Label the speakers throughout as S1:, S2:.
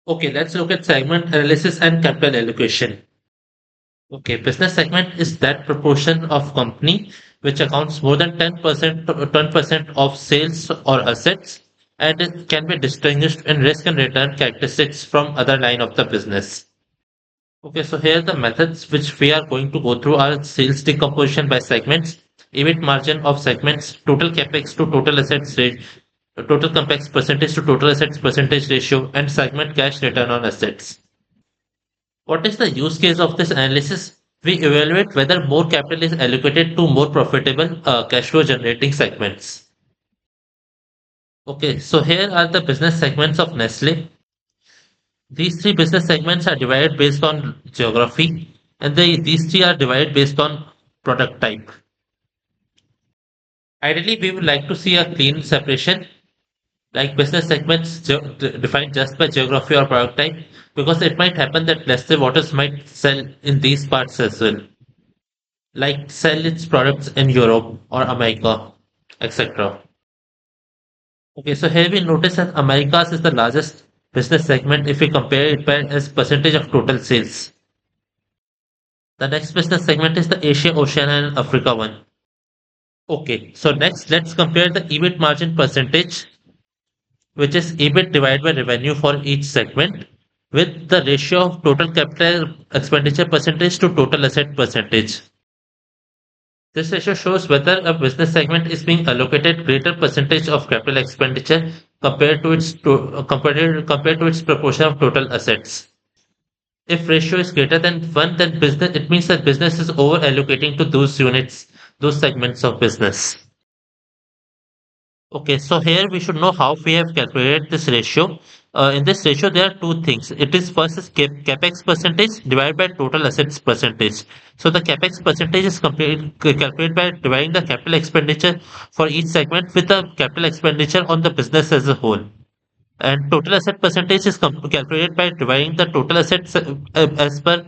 S1: Okay, let's look at segment analysis and capital allocation. Okay, business segment is that proportion of company which accounts more than 10% to 10% of sales or assets, and it can be distinguished in risk and return characteristics from other line of the business. Okay, so here the methods which we are going to go through are sales decomposition by segments, EBIT margin of segments, total capex to total assets rate, total capex percentage to total assets percentage ratio, and segment cash return on assets. What is the use case of this analysis? We evaluate whether more capital is allocated to more profitable cash flow generating segments. Okay, so here are the business segments of Nestle. These three business segments are divided based on geography, and these three are divided based on product type. Ideally, we would like to see a clean separation, like business segments defined just by geography or product type, because it might happen that Nestle Waters might sell in these parts as well, like sell its products in Europe or America, etc. Okay, so here we notice that Americas is the largest business segment if we compare it by as percentage of total sales. The next business segment is the Asia, Oceania, and Africa one. Okay, so next let's compare the EBIT margin percentage, which is EBIT divided by revenue for each segment, with the ratio of total capital expenditure percentage to total asset percentage. This ratio shows whether a business segment is being allocated greater percentage of capital expenditure compared to its proportion of total assets. If ratio is greater than 1, then business it means that business is over allocating to those units, those segments of business. Okay, so here we should know how we have calculated this ratio. In this ratio, there are two things. It is first is capex percentage divided by total assets percentage. So the capex percentage is calculated by dividing the capital expenditure for each segment with the capital expenditure on the business as a whole. And total asset percentage is calculated by dividing the total assets as per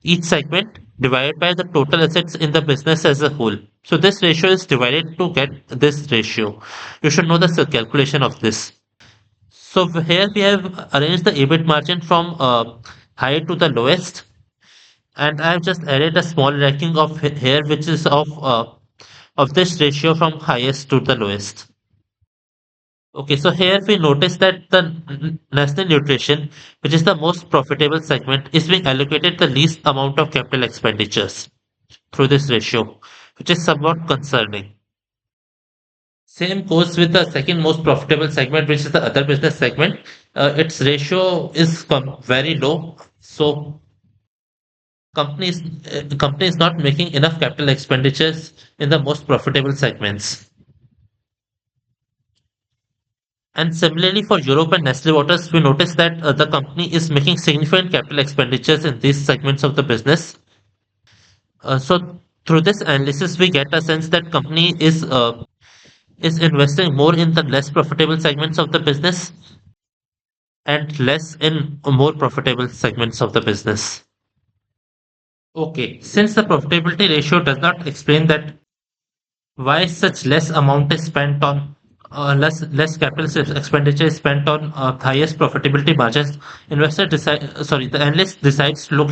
S1: each segment divided by the total assets in the business as a whole. So this ratio is divided to get this ratio. You should know the calculation of this. So here we have arranged the EBIT margin from high to the lowest, and I have just added a small ranking of here, which is of this ratio from highest to the lowest. Okay, so here we notice that the National Nutrition, which is the most profitable segment, is being allocated the least amount of capital expenditures through this ratio, which is somewhat concerning. Same goes with the second most profitable segment, which is the other business segment. Its ratio is very low, so companies the company is not making enough capital expenditures in the most profitable segments. And similarly for Europe and Nestle Waters, we notice that the company is making significant capital expenditures in these segments of the business. So through this analysis, we get a sense that company is investing more in the less profitable segments of the business and less in more profitable segments of the business. Okay, since the profitability ratio does not explain that why such less amount is spent on less capital expenditure is spent on highest profitability margins, the analyst decides to look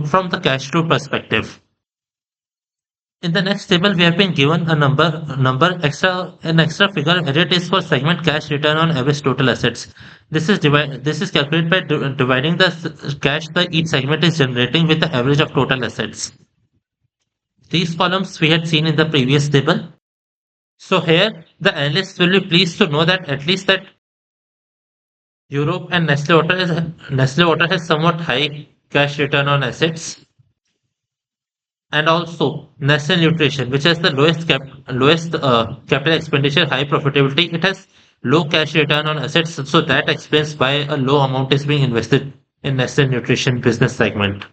S1: from the cash flow perspective. In the next table, we have been given a an extra figure, and it is for segment cash return on average total assets. This is calculated by dividing the cash that each segment is generating with the average of total assets. These columns we had seen in the previous table. So here, the analyst will be pleased to know that at least that Europe and Nestle Water has somewhat high cash return on assets, and also Nestle Nutrition, which has the lowest capital expenditure, high profitability. It has low cash return on assets, so that explains why a low amount is being invested in Nestle Nutrition business segment.